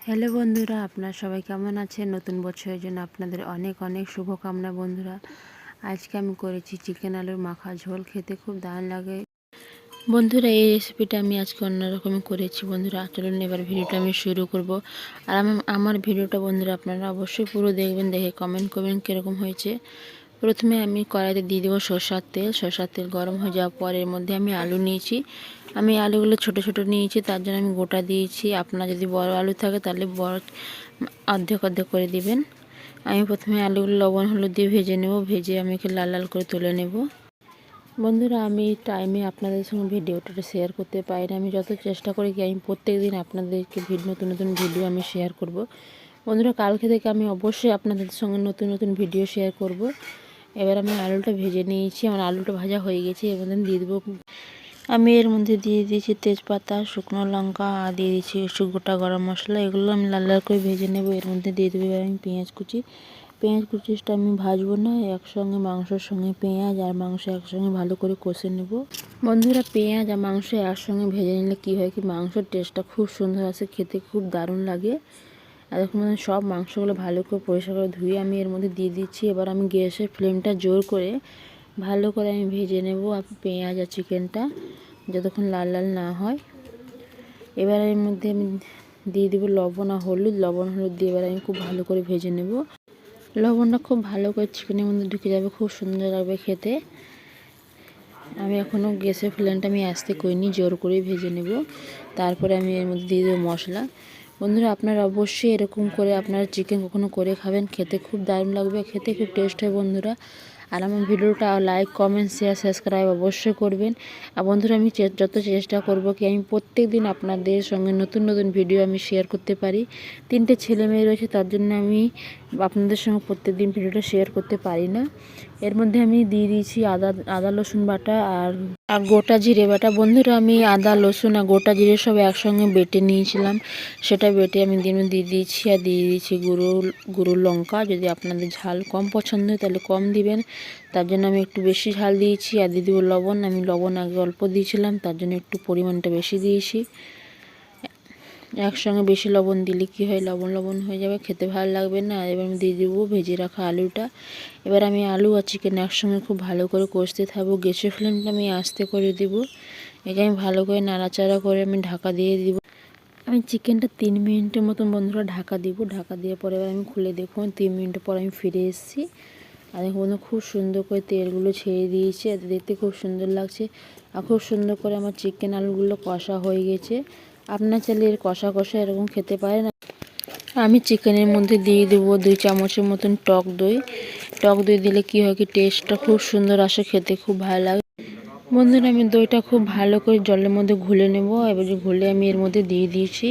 Hello বন্ধুরা, আপনারা সবাই কেমন আছেন? নতুন বছরের জন্য আপনাদের অনেক অনেক শুভকামনা বন্ধুরা। আজকে আমি করেছি চিকেন আলুর মাখা ঝোল, খেতে খুব দারুণ লাগে বন্ধুরা। এই রেসিপিটা আমি আজকে অন্যরকমই করেছি বন্ধুরা। চলুন এবার ভিডিওটা আমি শুরু করব। আর আমার ভিডিওটা বন্ধুরা আপনারা অবশ্যই পুরো দেখবেন, দেখে কমেন্ট করবেন কীরকম হয়েছে। প্রথমে আমি কড়াইতে দিয়ে দেবো সরষার তেল। সরষার তেল গরম হয়ে যাওয়ার পর এর মধ্যে আমি আলু নিয়েছি। আমি আলুগুলো ছোট ছোট নিয়েছি, তার জন্য আমি গোটা দিয়েছি। আপনার যদি বড় আলু থাকে তাহলে বড় অর্ধেক অর্ধেক করে দিবেন। আমি প্রথমে আলুগুলো লবণ হলুদ দিয়ে ভেজে নেব। ভেজে আমি একে লাল লাল করে তুলে নেব বন্ধুরা। আমি টাইমে আপনাদের সঙ্গে ভিডিওটা শেয়ার করতে পারি না। আমি যত চেষ্টা করি কি আমি প্রত্যেক দিন আপনাদেরকে নতুন নতুন ভিডিও আমি শেয়ার করব বন্ধুরা। কালকে থেকে আমি অবশ্যই আপনাদের সঙ্গে নতুন নতুন ভিডিও শেয়ার করব। এবার আমি আলুটা ভেজে নিয়েছি। আমার আলুটা ভাজা হয়ে গেছে। এর মধ্যে দিয়ে দেবো, আমি এর মধ্যে দিয়ে দিয়েছি তেজপাতা, শুকনো লঙ্কা, আর দিয়ে দিয়েছি একটু গোটা গরম মশলা। এগুলো আমি লাল লাল করে ভেজে নেব। এর মধ্যে দিয়ে দেবো আমি পেঁয়াজ কুচি। পেঁয়াজ কুচিটা আমি ভাজবো না, একসঙ্গে মাংসের সঙ্গে পেঁয়াজ আর মাংস একসঙ্গে ভালো করে কষে নেব বন্ধুরা। পেঁয়াজ আর মাংস একসঙ্গে ভেজে নিলে কী হয় কি মাংসের টেস্টটা খুব সুন্দর আসে, খেতে খুব দারুণ লাগে। আর এখন সব মাংসগুলো ভালো করে পরিষ্কার করে ধুয়ে আমি এর মধ্যে দিয়ে দিচ্ছি। এবার আমি গ্যাসের ফ্লেমটা জোর করে ভালো করে আমি ভেজে নেব পেঁয়াজ আর চিকেনটা, যতক্ষণ লাল লাল না হয়। এবার এর মধ্যে আমি দিয়ে দেবো লবণ আর হলুদ। লবণ হলুদ দিয়ে এবার আমি খুব ভালো করে ভেজে নেব। লবণটা খুব ভালো করে চিকেনের মধ্যে ঢুকে যাবে, খুব সুন্দর লাগবে খেতে। আমি এখনও গ্যাসের ফ্লেমটা আমি আস্তে করিনি, জোর করে ভেজে নেব। তারপরে আমি এর মধ্যে দিয়ে দেবো মশলা। বন্ধুরা আপনারা অবশ্যই এরকম করে আপনারা চিকেন কখনো করে খাবেন, খেতে খুব দারুণ লাগবে, খেতে খুব টেস্ট হয় বন্ধুরা। আর আমার ভিডিওটা লাইক কমেন্ট শেয়ার সাবস্ক্রাইব অবশ্যই করবেন। আর বন্ধুরা আমি যত চেষ্টা করব কি আমি প্রত্যেক দিন আপনাদের সঙ্গে নতুন নতুন ভিডিও আমি শেয়ার করতে পারি। 3টে ছেলে মেয়ে রয়েছে, তার জন্য আমি আপনাদের সঙ্গে প্রত্যেক দিন ভিডিওটা শেয়ার করতে পারি না। এর মধ্যে আমি দিয়ে দিয়েছি আদা রসুন বাটা আর গোটা জিরে বাটা। বন্ধুরা আমি আদা রসুন আর গোটা জিরে সব একসঙ্গে বেটে নিয়েছিলাম, সেটা বেটে আমি দিয়ে দিয়েছি। আর দিয়ে দিয়েছি গুঁড়ো লঙ্কা। যদি আপনাদের ঝাল কম পছন্দ হয় তাহলে কম দিবেন, তার জন্য আমি একটু বেশি ঝাল দিয়েছি। আর দিয়ে দেবো লবণ। আমি লবণ আগে অল্প দিয়েছিলাম, তার জন্য একটু পরিমাণটা বেশি দিয়েছি। একসঙ্গে বেশি লবণ দিলে কি হয়, লবণ লবণ হয়ে যাবে, খেতে ভালো লাগবে না। এবার আমি দিয়ে দেবো ভেজে রাখা আলুটা। এবার আমি আলু আর চিকেন একসঙ্গে খুব ভালো করে কষতে থাকবো। গ্যাসের ফ্লেমটা আমি আস্তে করে দিব। একে আমি ভালো করে নাড়াচাড়া করে আমি ঢাকা দিয়ে দিব। আমি চিকেনটা 3 মিনিটের মতন বন্ধুরা ঢাকা দিব। ঢাকা দেওয়ার পরে এবার আমি খুলে দেখুন 3 মিনিট পর আমি ফিরে এসেছি। আর দেখুন বন্ধু খুব সুন্দর করে তেলগুলো ছেড়ে দিয়েছে, দেখতে খুব সুন্দর লাগছে। আর খুব সুন্দর করে আমার চিকেন আলুগুলো কষা হয়ে গেছে। আপনার চাইলে এর কষা কষা এরকম খেতে পারেন। আমি চিকেনের মধ্যে দিয়ে দেবো 2 চামচের মতন টক দই। টক দই দিলে কি হয় কি টেস্টটা খুব সুন্দর আসে, খেতে খুব ভালো লাগে বন্ধুরা। আমি দইটা খুব ভালো করে জলের মধ্যে ঘুলে নেব। এবার ঘুলে আমি এর মধ্যে দিয়ে দিয়েছি।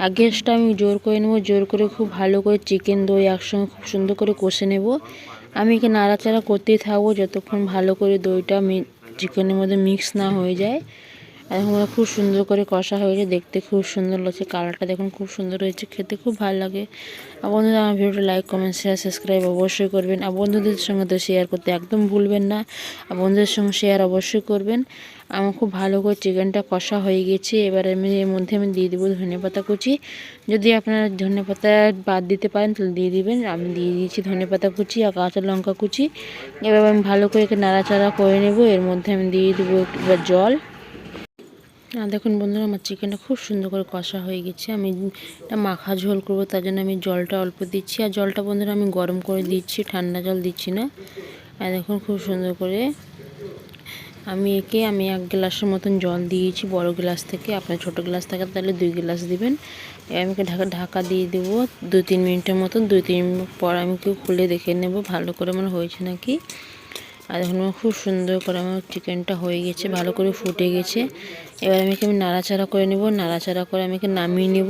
আর গ্যাসটা আমি জোর করে নেব, জোর করে খুব ভালো করে চিকেন দই একসঙ্গে খুব সুন্দর করে কষে নেব। আমি একে নাড়াচাড়া করতেই থাকবো যতক্ষণ ভালো করে দইটা চিকেনের মধ্যে মিক্স না হয়ে যায়। আর এখন খুব সুন্দর করে কষা হয়েছে, দেখতে খুব সুন্দর লাগছে, কালারটা দেখুন খুব সুন্দর হয়েছে, খেতে খুব ভালো লাগে। আর বন্ধুরা আমার ভিডিওটা লাইক কমেন্ট শেয়ার সাবস্ক্রাইব অবশ্যই করবেন। আর বন্ধুদের সঙ্গে তো শেয়ার করতে একদম ভুলবেন না। আর বন্ধুদের সঙ্গে শেয়ার অবশ্যই করবেন। আমার খুব ভালো করে চিকেনটা কষা হয়ে গেছে। এবার আমি এর মধ্যে আমি দিয়ে দেবো ধনেপাতা কুচি। যদি আপনারা ধনেপাতা বাদ দিতে পারেন তাহলে দিয়ে দিবেন। আমি দিয়ে দিয়েছি ধনেপাতা কুচি আর কাঁচা লঙ্কা কুচি। এবার আমি ভালো করে নাড়াচাড়া করে নেব। এর মধ্যে আমি দিয়ে দেবো একটু জল। আর দেখুন বন্ধুরা আমার চিকেনটা খুব সুন্দর করে কষা হয়ে গেছে। আমি এটা মাখা ঝোল করবো, তার জন্য আমি জলটা অল্প দিচ্ছি। আর জলটা বন্ধুরা আমি গরম করে দিচ্ছি, ঠান্ডা জল দিচ্ছি না। আর দেখুন খুব সুন্দর করে আমি 1 গ্লাসের মতন জল দিয়েছি বড় গ্লাস থেকে। আপনার ছোট গ্লাস থাকে তাহলে 2 গ্লাস দিবেন। আমি ঢাকা দিয়ে দেবো 2-3 মিনিটের মতন। 2-3 মিনিট পর আমি খুলে দেখে নেব ভালো করে আমার হয়েছে নাকি। আর এখন খুব সুন্দর করে আমার চিকেনটা হয়ে গেছে, ভালো করে ফুটে গেছে। এবার আমি নাড়াচাড়া করে নেব। নাড়াচাড়া করে আমি নামিয়ে নেব।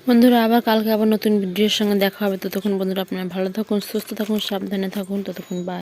বন্ধুরা আবার কালকে নতুন ভিডিওর সঙ্গে দেখা হবে। ততক্ষণ বন্ধুরা আপনারা ভালো থাকুন, সুস্থ থাকুন, সাবধানে থাকুন। ততক্ষণ বাই।